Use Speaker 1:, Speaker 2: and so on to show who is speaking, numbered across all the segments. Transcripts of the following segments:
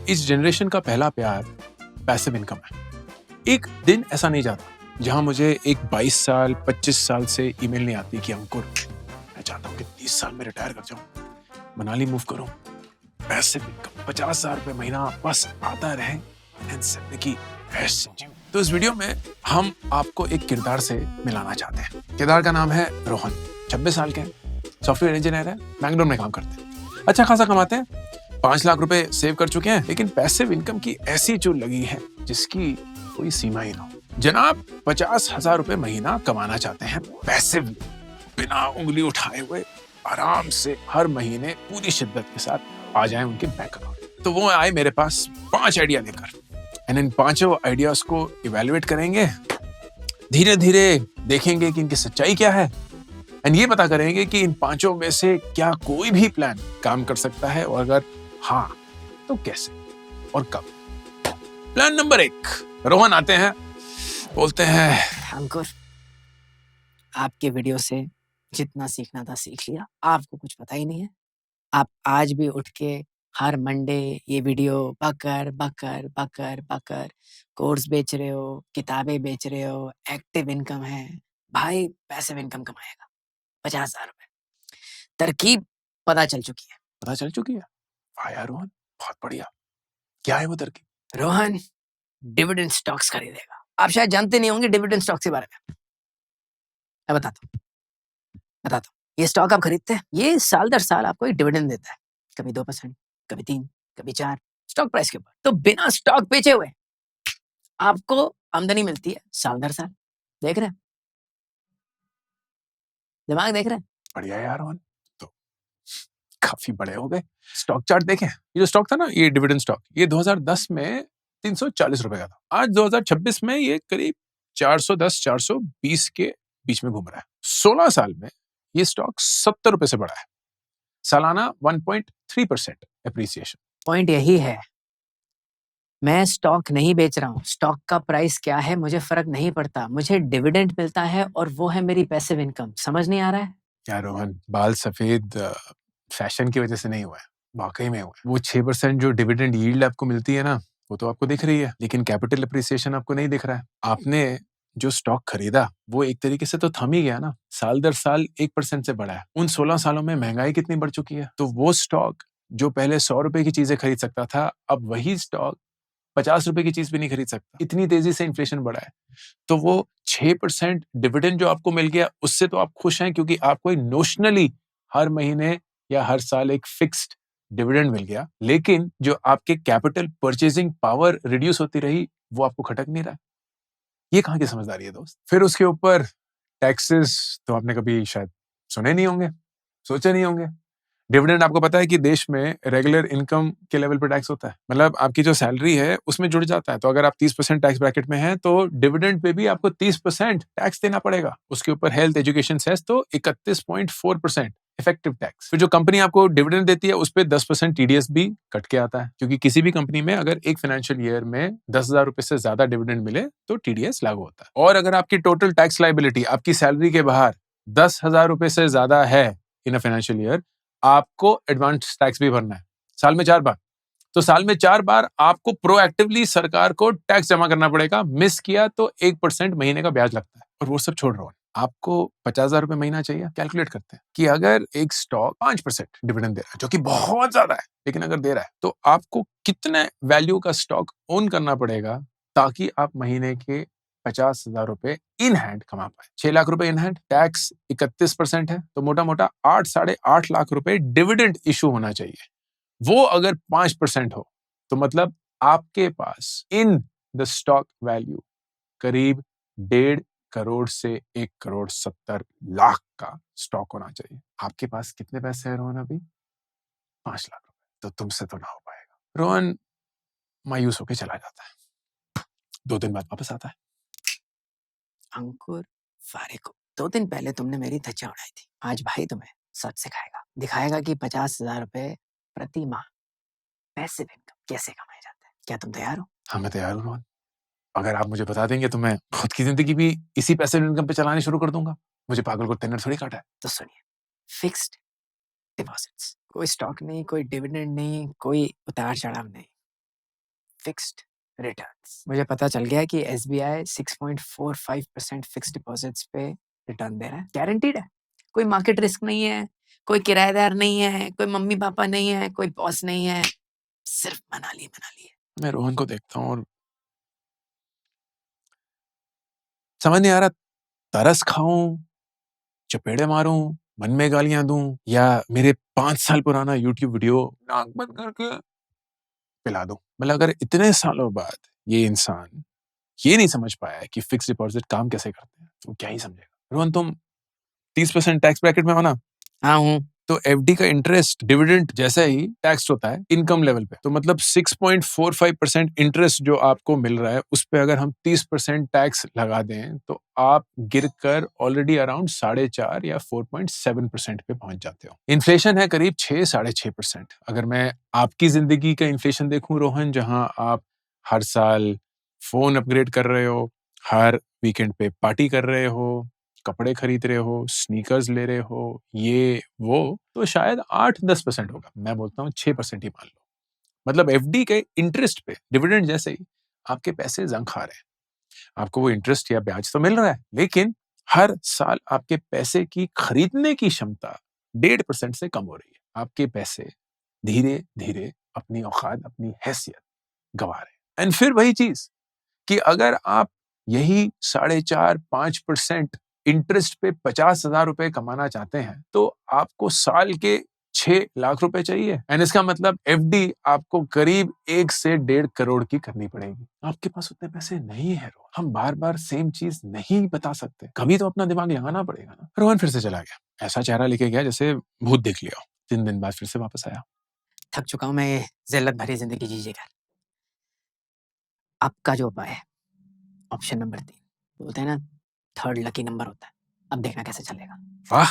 Speaker 1: इस जनरेशन का पहला प्यार पैसिव इनकम है। एक दिन ऐसा नहीं जाता जहां मुझे एक 22 साल 25 साल से ईमेल नहीं आती कि अंकुर मैं चाहता हूं कि 30 साल में रिटायर कर जाऊं, मनाली मूव करूं, पैसिव इनकम 50,000 रुपए महीना बस आता रहे, जिंदगी ऐसे जीऊं। तो इस वीडियो में हम आपको एक किरदार से मिलाना चाहते हैं। किरदार का नाम है रोहन, 26 साल के, सॉफ्टवेयर इंजीनियर है, बैंगलोर में काम करते हैं, अच्छा खासा कमाते हैं, 5 लाख रुपए सेव कर चुके हैं, लेकिन पैसिव इनकम की ऐसी चोट लगी है जिसकी कोई सीमा ही ना हो। जनाब 50,000 रुपए महीना कमाना चाहते हैं पैसिव, बिना उंगली उठाए हुए आराम से हर महीने पूरी शिद्दत के साथ आ जाए उनके बैंक अकाउंट। तो वो आए मेरे पास 5 आइडिया लेकर, एंड इन 5 आइडियाज को इवेल्युएट करेंगे, धीरे धीरे देखेंगे कि इनकी सच्चाई क्या है, एंड ये पता करेंगे कि इन 5 में से क्या कोई भी प्लान काम कर सकता है, और अगर हाँ तो कैसे और कब। प्लान नंबर 1, रोहन आते हैं, बोलते हैं
Speaker 2: अंकुर, आपके वीडियो से जितना सीखना था सीख लिया, आपको कुछ पता ही नहीं है। आप आज भी उठ के हर मंडे ये वीडियो बकर बकर बकर बकर कोर्स बेच रहे हो, किताबें बेच रहे हो, एक्टिव इनकम है भाई, पैसिव इनकम कमाएगा 50,000 रुपए। तरकीब पता चल चुकी है।
Speaker 1: पता चल चुकी है? वाह यार रोहन, बहुत बढ़िया। क्या है वो तरकीब?
Speaker 2: रोहन डिविडेंड स्टॉक्स खरीदेगा। आप शायद जानते नहीं होंगे डिविडेंड स्टॉक्स के बारे में। मैं बताता हूँ। ये स्टॉक आप खरीदते हैं, ये साल दर साल आपको एक डिविडेंड देता है, कभी 2%, कभी 3, कभी 4, स्टॉक प्राइस के ऊपर। तो बिना स्टॉक बेचे हुए आपको आमदनी मिलती है साल दर साल। देख रहे हैं? दिमाग देख रहे हैं?
Speaker 1: बढ़िया यार रोहन, तो काफी बड़े हो गए। स्टॉक चार्ट देखें, ये जो स्टॉक था ना, ये डिविडेंड स्टॉक, ये 2010 में 340 रुपए का था। आज 2026 में ये करीब 410-420 के बीच में घूम रहा है। 16 साल में ये स्टॉक 70 रुपए से बढ़ा है, सालाना 1.3% एप्रिसिएशन।
Speaker 2: पॉइंट यही है, मैं स्टॉक नहीं बेच रहा हूँ। स्टॉक का प्राइस क्या है मुझे फर्क नहीं पड़ता, मुझे डिविडेंड मिलता है और वो है मेरी पैसिव इनकम। समझ नहीं आ रहा है?
Speaker 1: क्या रोहन, बाल सफेद फैशन की वजह से नहीं हुआ है, वाकई में हुआ है। वो 6% जो डिविडेंड यील्ड आपको मिलती है ना, वो तो आपको दिख रही है, लेकिन कैपिटल अप्रिसिएशन आपको नहीं दिख रहा है। आपने जो स्टॉक खरीदा वो एक तरीके से तो थम ही गया ना, साल दर साल 1% से बढ़ा है। उन 16 सालों में महंगाई कितनी बढ़ चुकी है, तो वो स्टॉक जो पहले 100 रुपए की चीजें खरीद सकता था, अब वही स्टॉक 50 रुपए की चीज भी नहीं खरीद सकता। इतनी तेजी से इन्फ्लेशन बढ़ा है। तो वो 6% डिविडेंड जो आपको मिल गया, उससे तो आप खुश हैं, क्योंकि आपको नोशनली हर महीने या हर साल एक फिक्स्ड डिविडेंड मिल गया, लेकिन जो आपके कैपिटल परचेजिंग पावर रिड्यूस होती रही, वो आपको खटक नहीं रहा। ये कहाँ की समझदारी है दोस्त। फिर उसके ऊपर टैक्सेस तो आपने कभी शायद सुने नहीं होंगे, सोचे नहीं होंगे। डिविडेंड आपको पता है कि देश में रेगुलर इनकम के लेवल पे टैक्स होता है, मतलब आपकी जो सैलरी है उसमें जुड़ जाता है। तो अगर आप 30% टैक्स ब्रैकेट में हैं, तो डिविडेंड पे भी आपको 30% टैक्स देना पड़ेगा। उसके ऊपर हेल्थ एजुकेशन सेस तो 31.4% इफेक्टिव टैक्स। फिर जो कंपनी आपको डिविडेंड देती है उस पर 10% टीडीएस भी कट के आता है, क्योंकि किसी भी कंपनी में अगर एक फाइनेंशियल ईयर में 10,000 रुपए से ज्यादा डिविडेंड मिले तो टीडीएस लागू होता है। और अगर आपकी टोटल टैक्स लायबिलिटी आपकी सैलरी के बाहर 10,000 रुपए से ज्यादा है इन अ फाइनेंशियल ईयर, आपको एडवांस टैक्स भी भरना है, साल में 4 बार। तो साल में 4 बार आपको प्रोएक्टिवली सरकार को टैक्स जमा करना पड़ेगा। मिस किया तो 1% महीने का ब्याज लगता है। और वो सब छोड़ रहा हूं, आपको 50,000 रुपए महीना चाहिए। कैलकुलेट करते हैं कि अगर एक स्टॉक 5% डिविडेंड दे रहा है, जो कि बहुत ज्यादा है, लेकिन अगर दे रहा है, तो आपको कितने वैल्यू का स्टॉक ओन करना पड़ेगा ताकि आप महीने के 50,000 रुपए इन हैंड कमा पाए। 6 लाख रुपए इन हैंड, टैक्स 31% है, तो मोटा मोटा 8-8.5 लाख रुपए डिविडेंड इशू होना चाहिए। वो अगर 5% हो, तो मतलब आपके पास इन द स्टॉक वैल्यू करीब 1.5 करोड़ से 1,70,00,000 का स्टॉक होना चाहिए। आपके पास कितने पैसे हैं रोहन अभी? 5 लाख रुपए। तो तुमसे तो ना हो पाएगा। रोहन मायूस होकर चला जाता है, 2 दिन बाद वापस आता है।
Speaker 2: अंकुर फारिक, 2 दिन पहले तुमने मेरी धज्जियां उड़ाई थी, आज भाई तुम्हें सच सिखाएगा, दिखाएगा कि 50,000 रुपए प्रति माह पैसिव इनकम कैसे कमाए जाते हैं। क्या तुम तैयार हो?
Speaker 1: हाँ, मैं तैयार हूँ रोहन। अगर आप मुझे बता देंगे तो मैं खुद की जिंदगी भी इसी पैसिव इनकम पे चलानी शुरू कर दूंगा। मुझे पागल कुत्ते ने थोड़ी काटा है।
Speaker 2: तो सुनिए, फिक्स्ड डिपॉजिट्स, कोई स्टॉक नहीं, कोई डिविडेंड नहीं, कोई उतार चढ़ाव नहीं, फिक्स्ड रिटर्न्स। मुझे पता चल गया कि एसबीआई 6.45% फिक्स्ड डिपॉजिट्स पे रिटर्न दे रहा है, गारंटीड है। कोई मार्केट रिस्क नहीं है, कोई किराएदार नहीं है, कोई मम्मी पापा नहीं है, कोई बॉस नहीं है, सिर्फ मनाली है।
Speaker 1: मैं रोहन को देखता हूँ और समझ नहीं आ रहा, तरस खाऊं, चपेड़े मारूं, मन में गालियां दूं, या मेरे 5 साल पुराना YouTube वीडियो नाक बंद करके पिला दूं। मतलब अगर इतने सालों बाद ये इंसान ये नहीं समझ पाया है कि फिक्स डिपॉजिट काम कैसे करते हैं, तो क्या ही समझेगा। रोहन, तुम 30% टैक्स ब्रैकेट में हो ना?
Speaker 2: हाँ हूँ।
Speaker 1: तो एफडी का इंटरेस्ट डिविडेंड जैसा ही टैक्स होता है इनकम लेवल पे, तो मतलब 6.45% इंटरेस्ट जो आपको मिल रहा है उस पे अगर हम 30% टैक्स लगा दें तो आप गिरकर ऑलरेडी अराउंड 4.5 या 4.7% पे पहुंच जाते हो। इन्फ्लेशन है करीब 6-6.5%। अगर मैं आपकी जिंदगी का इन्फ्लेशन देखूं रोहन, जहां आप हर साल फोन अपग्रेड कर रहे हो, हर वीकेंड पे पार्टी कर रहे हो, कपड़े खरीद रहे हो, स्नीकर्स ले रहे हो, ये वो, तो शायद 8-10% होगा। मैं बोलता हूँ 6% ही मान लो। मतलब एफडी के इंटरेस्ट पे डिविडेंड जैसे ही आपके पैसे जंग खा रहे हैं। आपको वो इंटरेस्ट या ब्याज तो मिल रहा है, लेकिन हर साल आपके पैसे की खरीदने की क्षमता 1.5% से कम हो रही है। आपके पैसे धीरे धीरे अपनी औकात, अपनी हैसियत गंवा रहे हैं। एंड फिर वही चीज कि अगर आप यही 4.5-5% इंटरेस्ट पे 50,000 रुपए कमाना चाहते हैं तो आपको साल के 6 लाख रुपए चाहिए। एंड इसका मतलब एफडी आपको करीब 1 से 1.5 करोड़ की करनी पड़ेगी। आपके पास उतने पैसे नहीं है रोहन। हम बार बार सेम चीज नहीं बता सकते, कभी तो अपना दिमाग लगाना पड़ेगा ना। रोहन फिर से चला गया, ऐसा चेहरा लेके गया जैसे भूत देख लिया। 3 दिन बाद फिर से वापस आया।
Speaker 2: थक चुका हूँ मैं ये जिल्लत भरी जिंदगी जी कर। आपका जो उपाय है ऑप्शन नंबर 3, बोलते हैं ना थर्ड लकी नंबर होता है, अब देखना कैसे चलेगा।
Speaker 1: वाह,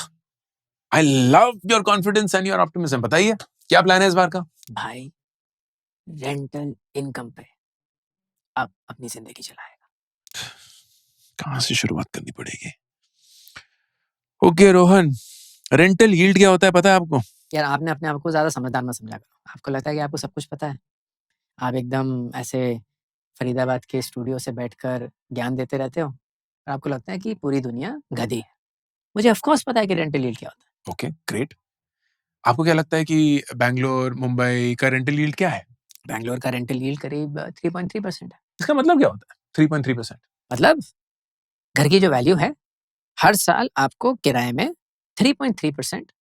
Speaker 1: I love your confidence and your optimism. बताइए क्या प्लान है इस बार का?
Speaker 2: भाई रेंटल इनकम पे अब अपनी जिंदगी चलाएगा।
Speaker 1: कहां से शुरुआत करनी पड़ेगी? ओके रोहन, रेंटल यील्ड क्या होता है पता है आपको?
Speaker 2: यार आपने अपने आप को ज्यादा समझदार मत समझा करो। आपको लगता है कि आपको सब कुछ पता है। आप एकदम ऐसे फरीदाबाद के स्टूडियो से बैठकर ज्ञान देते रहते हो और आपको लगता है कि पूरी दुनिया गधी है। मुझे ऑफ कोर्स पता है कि रेंटल यील्ड क्या होता है।
Speaker 1: Okay great. आपको क्या लगता है कि बैंगलोर, मुंबई का रेंटल यील्ड क्या है?
Speaker 2: बैंगलोर का रेंटल यील्ड करीब 3.3% है।
Speaker 1: इसका मतलब क्या होता है 3.3%?
Speaker 2: मतलब घर की जो वैल्यू है हर साल आपको किराए में 3.3%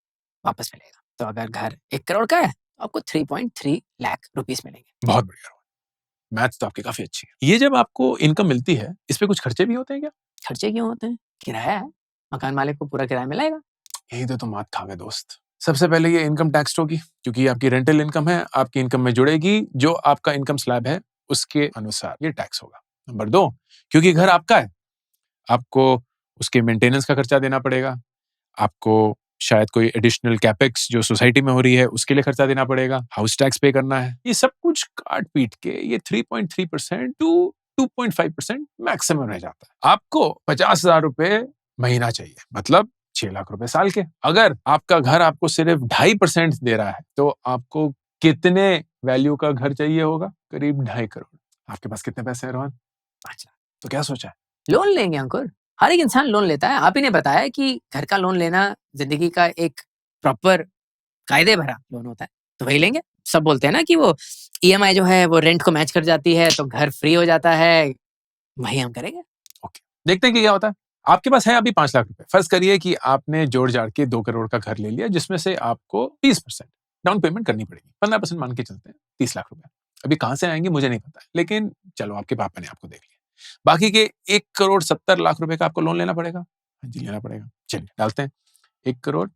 Speaker 2: वापस मिलेगा। तो अगर घर 1 करोड़ का है तो आपको 3.3 लाख रुपीस मिलेंगे।
Speaker 1: बहुत बढ़िया रोहन, मैथ्स तो आपकी काफी अच्छी है। ये जब आपको इनकम मिलती है इस पे कुछ खर्चे भी होते हैं क्या?
Speaker 2: खर्चे क्यों होते हैं? किराया है, मकान मालिक को पूरा किराया मिलेगा।
Speaker 1: यही तो तुम मात खा गए दोस्त। सबसे पहले ये इनकम टैक्स होगी, क्योंकि आपकी रेंटल इनकम है, आपकी इनकम में जुड़ेगी, जो आपका इनकम स्लैब है उसके अनुसार ये टैक्स होगा। नंबर 2, क्योंकि घर आपका है, आपको उसके मेंटेनेंस का खर्चा देना पड़ेगा। आपको शायद कोई एडिशनल कैपेक्स जो सोसाइटी में हो रही है उसके लिए खर्चा देना पड़ेगा, हाउस टैक्स पे करना है। ये सब कुछ काट पीट के ये 3.3% टू 2.5% मैक्सिमम रह जाता है। आपको 50,000 रुपए महीना चाहिए, मतलब 6 लाख रुपए साल के। अगर आपका घर आपको सिर्फ 2.5% दे रहा है तो आपको कितने वैल्यू का घर चाहिए होगा? करीब 2.5 करोड़। आपके पास कितने पैसे हैं रोहन?
Speaker 2: 5 लाख।
Speaker 1: तो क्या सोचा है?
Speaker 2: लोन लेंगे अंकुर। हर एक इंसान लोन लेता है। आप ही ने बताया कि घर का लोन लेना जिंदगी का एक प्रॉपर कायदे भरा लोन होता है, तो वही लेंगे। सब बोलते हैं ना कि वो ईएमआई जो है वो रेंट को मैच कर जाती है तो घर फ्री हो जाता है, वही हम करेंगे।
Speaker 1: ओके, देखते हैं कि क्या होता है। आपके पास है अभी 5 लाख रुपए। फर्ज करिए कि आपने जोड़ जाड़ के 2 करोड़ का घर ले लिया, जिसमें से आपको 30% डाउन पेमेंट करनी पड़ेगी। 15% मान के चलते हैं, 30 लाख रुपए। अभी कहां से आएंगे मुझे नहीं पता है, लेकिन चलो आपके पापा ने आपको देख लिया। बाकी के 1 करोड़ 70 लाख रुपए का आपको लोन लेना पड़ेगा। हाँ जी, लेना पड़ेगा। चलिए डालते हैं, 1 करोड़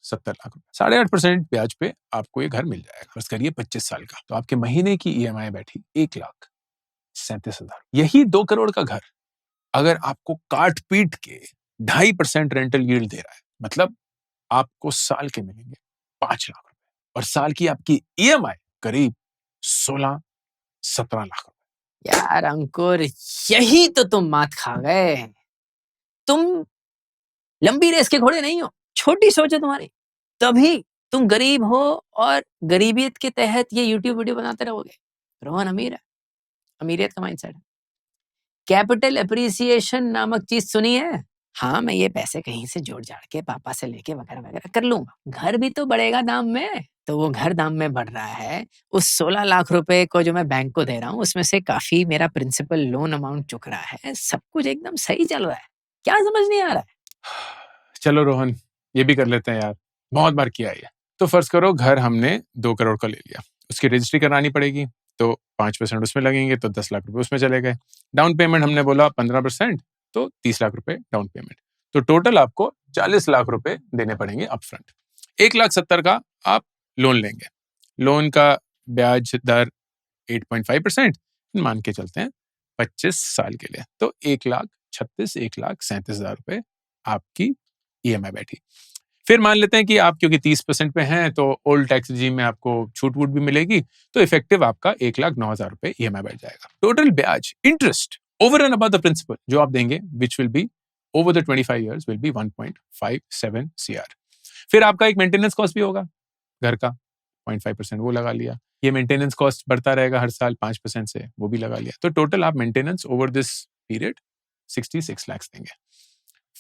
Speaker 1: 70 लाख रुपए, 8.5% ब्याज पे आपको ये घर मिल जाएगा। फर्ज करिए 25 साल का, तो आपके महीने की ईएमआई बैठी 1,37,000। यही 2 करोड़ का घर अगर आपको काट पीट के 2.5% रेंटल यील्ड दे रहा है, मतलब आपको साल के मिलेंगे 5 लाख रुपए, और साल की आपकी ईएमआई करीब 16-17 लाख रुपए।
Speaker 2: यार अंकुर, यही तो तुम मात खा गए। तुम लंबी रेस के घोड़े नहीं हो, छोटी सोच है तुम्हारी। तभी तुम गरीब हो और गरीबियत के तहत ये यूट्यूब वीडियो बनाते रहोगे। रोहन अमीर है, अमीरियत का माइंडसेट है। कैपिटल एप्रिसिएशन नामक चीज सुनी है? हाँ, मैं ये पैसे कहीं से जोड़ जाड़ के पापा से लेके वगैरह वगैरह कर लूंगा, घर भी तो बढ़ेगा दाम में। तो वो घर दाम में बढ़ रहा है, उस 16 लाख रुपए को जो मैं बैंक को दे रहा हूँ उसमें से काफी मेरा प्रिंसिपल लोन अमाउंट चुक रहा है, सब कुछ एकदम सही चल रहा है। क्या समझ नहीं आ रहा है?
Speaker 1: चलो रोहन, ये भी कर लेते हैं यार, बहुत बार किया ये। तो फर्ज करो घर हमने 2 करोड़ का ले लिया, उसकी रजिस्ट्री करानी पड़ेगी, तो 5% उसमें लगेंगे, तो 10 लाख रुपए उसमें चले गए। डाउन पेमेंट हमने बोला 15%, तो 30 लाख रुपए डाउन पेमेंट। तो टोटल आपको 40 लाख रुपए देने पड़ेंगे अपफ्रंट। 1,70,000 का आप लोन लेंगे। लोन का ब्याज दर 8.5% मान के चलते हैं 25 साल के लिए, तो 1,36,37,000 रुपए आपकी ईएमआई बैठी। फिर मान लेते हैं कि आप क्योंकि 30% पे हैं तो ओल्ड टैक्स रिजीम में आपको छूट वूट भी मिलेगी, तो इफेक्टिव आपका 1,09,000 रुपए ईएमआई बैठ जाएगा। टोटल ब्याज interest over and above the principal जो आप देंगे which will be over the 25 years will be 1.57 CR। फिर आपका एक मेंटेनेंस कॉस्ट भी होगा घर का, 0.5% वो लगा लिया। ये मेंटेनेंस कॉस्ट बढ़ता रहेगा हर साल 5% से, वो भी लगा लिया। तो टोटल आप maintenance over this period 66 lakh देंगे।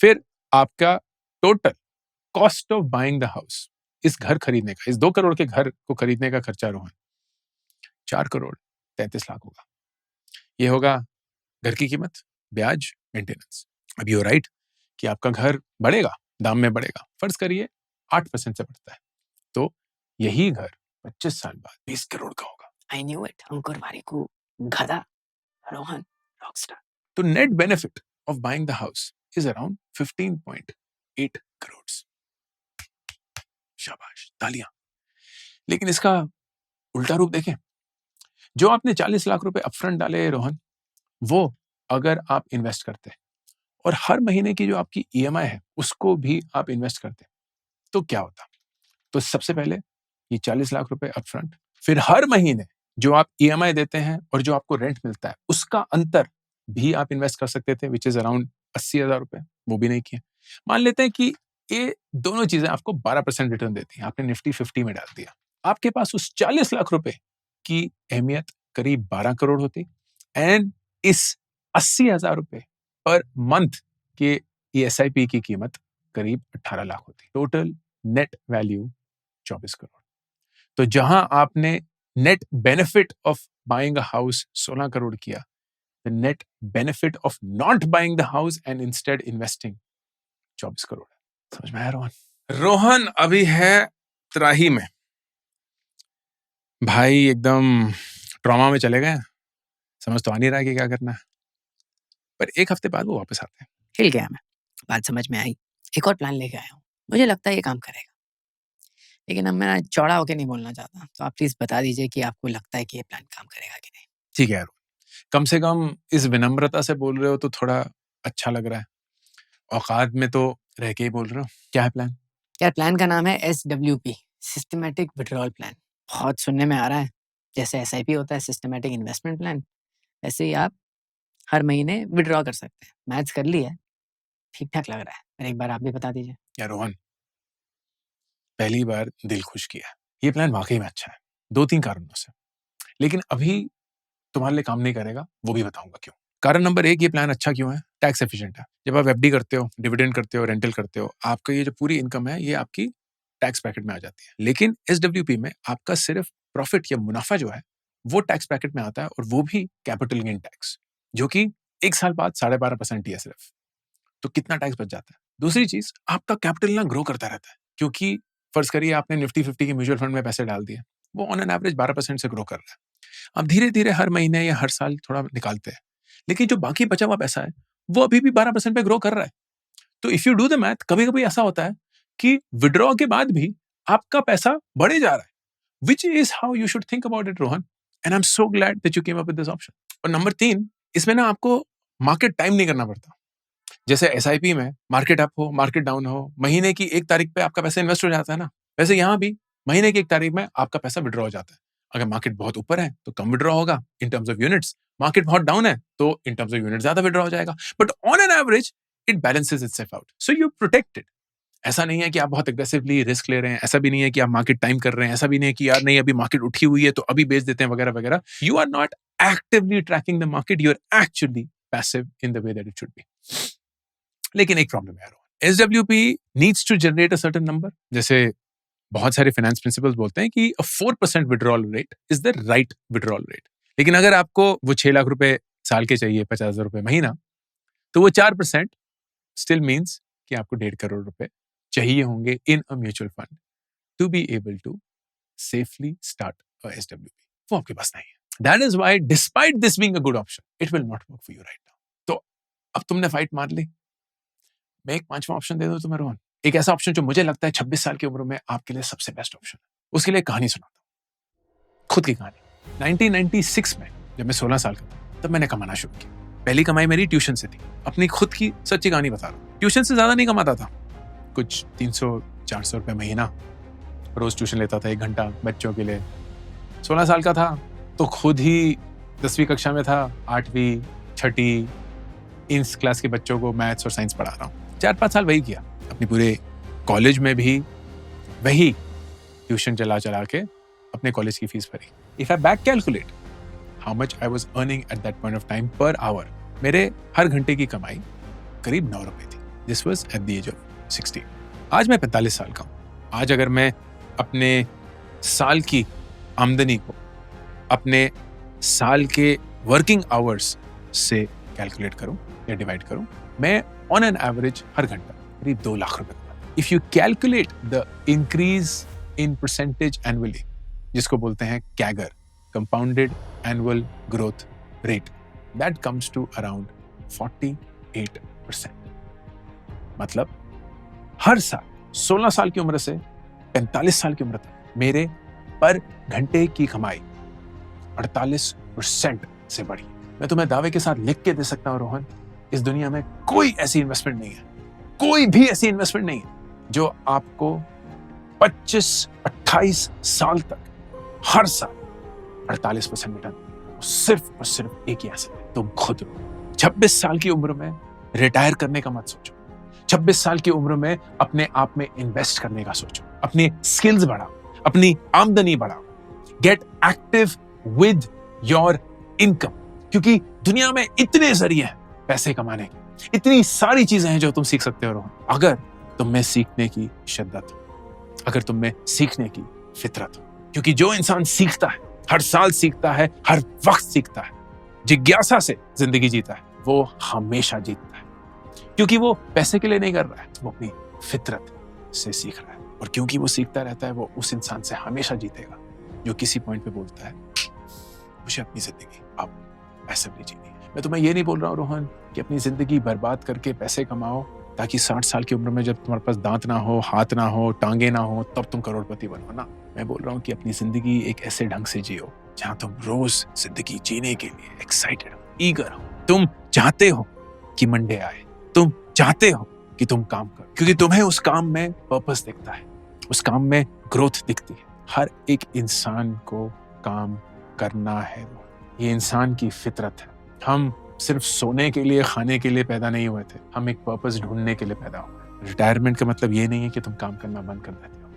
Speaker 1: फिर आपका total cost of buying the house, इस घर खरीदने का, इस 2 करोड़ के घर को खरीदने का खर्चा रोहन 4 करोड़ 33 लाख होगा। ये होगा घर की कीमत, ब्याज, मेंटेनेंस। अब यू राइट कि आपका घर बढ़ेगा, दाम में बढ़ेगा। फर्ज करिए 8% से बढ़ता है, तो यही घर 25 साल बाद 20 करोड़ का होगा।
Speaker 2: आई न्यू इट, अंकुर वारिकू गधा, रोहन रॉकस्टार।
Speaker 1: तो net benefit of buying the house is around 15.8 crore. शाबाश, तालियां। लेकिन इसका उल्टा रूप देखें, जो आपने 40 लाख रुपए अपफ्रंट डाले रोहन, वो अगर आप इन्वेस्ट करते और हर महीने की जो आपकी ईएमआई है उसको भी आप इन्वेस्ट करते, तो क्या होता? तो सबसे पहले ये 40 लाख रुपए अपफ्रंट, फिर हर महीने जो आप ईएमआई देते हैं और जो आपको रेंट मिलता है उसका अंतर भी आप इन्वेस्ट कर सकते थे, विच इज अराउंड 80,000 रुपए, वो भी नहीं किए। मान लेते हैं कि ये दोनों चीजें आपको 12% रिटर्न देती हैं, आपने निफ्टी 50 में डाल दिया, आपके पास उस 40 लाख रुपए की अहमियत करीब 12 करोड़ होती, एंड इस 80,000 रुपए पर मंथ के एसआईपी की कीमत करीब 18 लाख होती। Total net value 24 crore. तो जहां आपने net benefit of buying a house 16 crore किया, the net benefit of not buying the house and instead investing 24 crore है। समझ में आया रोहन? रोहन अभी है त्राही में, भाई एकदम ट्रॉमा में चले गए, समझ तो आ नहीं रहा है कि क्या करना है, पर 1 हफ्ते बाद वो वापस आते हैं।
Speaker 2: हिल गया मैं, बात समझ में आई। एक और प्लान लेके आया हूँ, मुझे लगता है ये काम करेगा। लेकिन अब मैं चौड़ा होके नहीं बोलना चाहता, तो आप प्लीज बता दीजिए कि आपको लगता है कि ये प्लान काम करेगा कि नहीं।
Speaker 1: ठीक है यार, कम से कम इस विनम्रता से बोल रहे हो तो थोड़ा अच्छा लग रहा है, औकात में तो रह के ही बोल रहे हो। क्या है प्लान?
Speaker 2: यार प्लान का नाम है SWP, सिस्टमैटिक विड्रॉल प्लान। बहुत सुनने में आ रहा है, जैसे SIP होता है सिस्टमैटिक इन्वेस्टमेंट प्लान, वैसे ही आप हर महीने विड्रॉ कर सकते हैं। मैथ्स कर ली है, ठीक ठाक लग रहा है, पर एक बार आप भी बता दीजिए।
Speaker 1: यार रोहन, पहली बार दिल खुश किया, ये प्लान वाकई में अच्छा है 2-3 कारणों से, लेकिन अभी तुम्हारे लिए काम नहीं करेगा, वो भी बताऊंगा क्यों। कारण नंबर 1, ये प्लान अच्छा क्यों है? टैक्स एफिशिएंट है। जब आप एफडी करते हो, डिविडेंड करते हो, रेंटल करते हो, आपका ये जो पूरी इनकम है ये आपकी टैक्स ब्रैकेट में आ जाती है। लेकिन एसडब्ल्यूपी में आपका सिर्फ प्रॉफिट या मुनाफा जो है वो टैक्स ब्रैकेट में आता है, और वो भी कैपिटल गेन टैक्स, जो कि 1 साल बाद 12.5% ही है सिर्फ। तो कितना टैक्स बच जाता है? दूसरी चीज, आपका कैपिटल ना ग्रो करता रहता है, क्योंकि फर्ज करिए आपने निफ्टी 50 के म्यूचुअल फंड में पैसे डाल दिए, वो ऑन एन एवरेज 12% से ग्रो कर रहा है। आप धीरे धीरे हर महीने या हर साल थोड़ा निकालते हैं, लेकिन जो बाकी बचा हुआ पैसा है वो अभी भी 12% पे ग्रो कर रहा है। तो if you do the math, कभी कभी ऐसा होता है कि विड्रॉ के बाद भी आपका पैसा बढ़े जा रहा है, which is how you should think about it Rohan, and I am so glad that you came up with this option. और नंबर 3, इसमें ना आपको मार्केट टाइम नहीं करना पड़ता। जैसे एसआईपी में मार्केट अप हो, मार्केट डाउन हो, महीने की 1 तारीख पे आपका पैसा इन्वेस्ट हो जाता है ना, वैसे यहां भी महीने की 1 तारीख में आपका पैसा विड्रॉ हो जाता है। अगर मार्केट बहुत ऊपर है तो कम विड्रॉ होगा in terms of units, market बहुत डाउन है तो इन टर्म्स ऑफ यूनिट ज्यादा विड्रॉ हो जाएगा, but on an average it balances itself out, so you protected. ऐसा नहीं है कि आप बहुत एग्रेसिवली रिस्क ले रहे हैं, ऐसा भी नहीं है कि आप मार्केट टाइम कर रहे हैं, ऐसा भी नहीं है कि यार नहीं अभी मार्केट उठी हुई है तो अभी बेच देते हैं वगैरह वगैरह. You are not actively tracking the market, you are actually passive in the way that it should be. लेकिन एक प्रॉब्लम है, SWP needs to generate a certain number. जैसे बहुत सारे फाइनेंस प्रिंसिपल्स बोलते हैं कि 4% withdrawal rate is the right withdrawal rate. लेकिन अगर आपको वो 6 लाख रुपए साल के चाहिए, 50,000 रुपए महीना, तो वो 4% स्टिल मीन्स कि आपको 1.5 करोड़ रुपए चाहिए होंगे in a mutual fund to be able to safely start a SWP. वो आपके पास नहीं है. That is why despite this being a good option, it will not work for you right now. तो अब तुमने फाइट मार ली. मैं एक 5वां ऑप्शन दे दूं तुम्हें रोहन. एक ऐसा ऑप्शन जो मुझे लगता है 26 साल की उम्र में आपके लिए सबसे बेस्ट ऑप्शन है. उसके लिए कहानी सुनाता हूं, खुद की कहानी. 1996 में जब मैं 16 साल का था, तब मैंने कमाना शुरू किया. पहली कमाई मेरी ट्यूशन से थी. अपनी खुद की सच्ची कहानी बता रहा हूं. ट्यूशन से ज्यादा नहीं कमाता था, कुछ 300-400 रुपए महीना रोज ट्यूशन लेता था 1 घंटा बच्चों के लिए. 16 साल का था तो खुद ही 10वीं कक्षा में था, 8वीं 6ठी इन क्लास के बच्चों को मैथ्स और साइंस पढ़ा रहा हूँ. 4-5 साल वही किया. अपनी पूरे कॉलेज में भी वही ट्यूशन चला के अपने कॉलेज की फीस भरी. If I back calculate how much I was earning at that point of time per hour, मेरे हर घंटे की कमाई करीब 9 रुपए थी. This was at the age of 16. आज मैं 45 साल का हूँ. आज अगर मैं अपने साल की आमदनी को अपने साल के वर्किंग आवर्स से कैलकुलेट करूं या डिवाइड करूं, मैं ऑन एन एवरेज हर घंटा करीब 2 लाख रुपए कमाता. If you calculate the increase in percentage annually, जिसको बोलते हैं CAGR, compounded annual growth rate, that comes to around 48%. मतलब हर साल 16 साल की उम्र से 45 साल की उम्र तक मेरे पर घंटे की कमाई 48% से बढ़ी. मैं तुम्हें दावे के साथ लिख के दे सकता हूं रोहन, इस दुनिया में कोई ऐसी इन्वेस्टमेंट नहीं है, कोई भी ऐसी इन्वेस्टमेंट नहीं है जो आपको 25-28 साल तक हर साल 48% रिटर्न. सिर्फ और सिर्फ एक ही एसेट है, तुम खुद हो. 26 साल की उम्र में रिटायर करने का मत सोचो. 26 साल की उम्र में अपने आप में इन्वेस्ट करने का सोचो. अपनी स्किल्स बढ़ाओ, अपनी आमदनी बढ़ाओ. Gate active with your income, क्योंकि दुनिया में इतने जरिए हैं पैसे कमाने के, इतनी सारी चीजें हैं जो तुम सीख सकते हो रोहन, अगर तुम में सीखने की शिद्दत हो, अगर तुम में सीखने की फितरत हो. क्योंकि जो इंसान सीखता है, हर साल सीखता है, हर वक्त सीखता है, जिज्ञासा से जिंदगी जीता है, वो हमेशा जीतता है. क्योंकि वो पैसे के लिए नहीं कर रहा है, वो अपनी फितरत से सीख रहा है. और क्योंकि वो सीखता रहता है, वो उस इंसान से हमेशा जीतेगा जो किसी पॉइंट पे बोलता है मुझे अपनी जिंदगी अब पैसिवली जीनी है. मैं तुम्हें ये नहीं बोल रहा हूँ रोहन कि अपनी जिंदगी बर्बाद करके पैसे कमाओ ताकि 60 साल की उम्र में जब तुम्हारे पास दांत ना हो, हाथ ना हो, टांगे ना हो, तब तुम करोड़पति बनो ना. मैं बोल रहा हूँ कि अपनी जिंदगी एक ऐसे ढंग से जियो जहां तुम रोज जिंदगी जीने के लिए एक्साइटेड हो, ईगर हो. तुम चाहते हो कि मंडे आए, तुम चाहते हो कि तुम काम करो, क्योंकि तुम्हें उस काम में पर्पस दिखता है, उस काम में ग्रोथ दिखती है. हर एक इंसान को काम करना है, ये इंसान की फितरत है. हम सिर्फ सोने के लिए, खाने के लिए पैदा नहीं हुए थे, हम एक पर्पस ढूंढने के लिए पैदा हुए. रिटायरमेंट का मतलब ये नहीं है कि तुम काम करना बंद कर देते हो.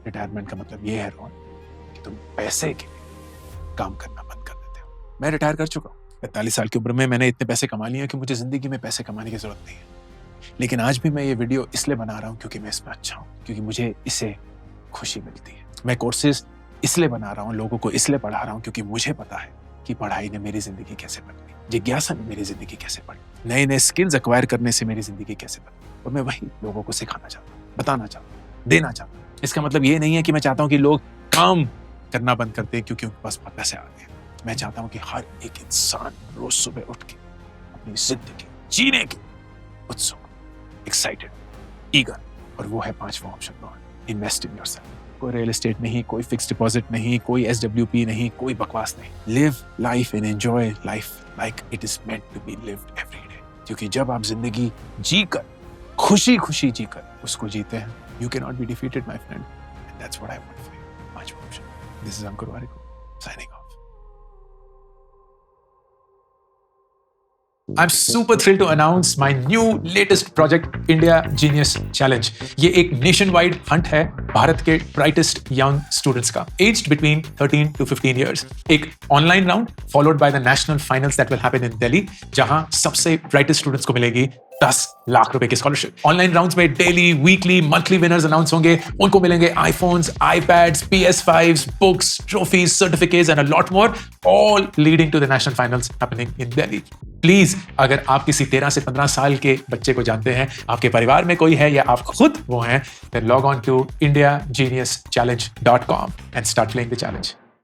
Speaker 1: रिटायरमेंट का मतलब ये है रोहन कि तुम पैसे के लिए काम करना बंद कर देते हो. मैं रिटायर कर चुका हूँ. 45 साल की उम्र में मैंने इतने पैसे कमा लिए कि मुझे जिंदगी में पैसे कमाने की जरूरत नहीं है. लेकिन आज भी मैं ये वीडियो इसलिए बना रहा हूँ क्योंकि मैं इसमें अच्छा हूँ, क्योंकि मुझे इससे खुशी मिलती है. मैं कोर्सेज इसलिए बना रहा हूँ, लोगों को इसलिए पढ़ा रहा हूँ क्योंकि मुझे पता है कि पढ़ाई ने मेरी जिंदगी कैसे बदली, जिज्ञासा ने मेरी जिंदगी कैसे बदली, नए नए स्किल्स एक्वायर करने से मेरी जिंदगी कैसे बदली. और मैं वही लोगों को सिखाना चाहता हूँ, बताना चाहता हूँ, देना चाहता हूँ. इसका मतलब ये नहीं है कि मैं चाहता हूँ कि लोग काम करना बंद कर दें क्योंकि उनके पास पैसे आ गए. मैं चाहता हूँ कि हर एक इंसान रोज सुबह उठ के अपनी जिंदगी जीने की उत्सुक, एक्साइटेड, ईगर. और वो है 5वां ऑप्शन, इन्वेस्ट इन योरसेल्फ. कोई रियल एस्टेट नहीं, कोई फिक्स डिपॉजिट नहीं, कोई SWP नहीं, कोई बकवास नहीं. Live life and enjoy life like it is meant to be lived every day. क्योंकि जब आप जिंदगी जीकर, खुशी खुशी जीकर उसको जीते हैं, you can not be defeated my friend. And that's what I want for you. 5वां option. This is Ankur Warikoo signing off. I'm super thrilled to announce my new latest project, India Genius Challenge. ये एक nationwide hunt है भारत के brightest young students का, aged between 13 to 15 years. एक online round followed by the national finals that will happen in Delhi, जहां सबसे brightest students को मिलेगी 10 लाख रुपए की स्कॉलरशिप. ऑनलाइन राउंड्स में daily, weekly, monthly winners announce होंगे. उनको मिलेंगे iPhones, iPads, PS5s, books, trophies, certificates and a lot more, all leading to the national finals happening in Delhi. Please, अगर आप किसी 13 से 15 साल के बच्चे को जानते हैं, आपके परिवार में कोई है या आप खुद वो हैं, then log on to indiageniuschallenge.com and start playing the challenge.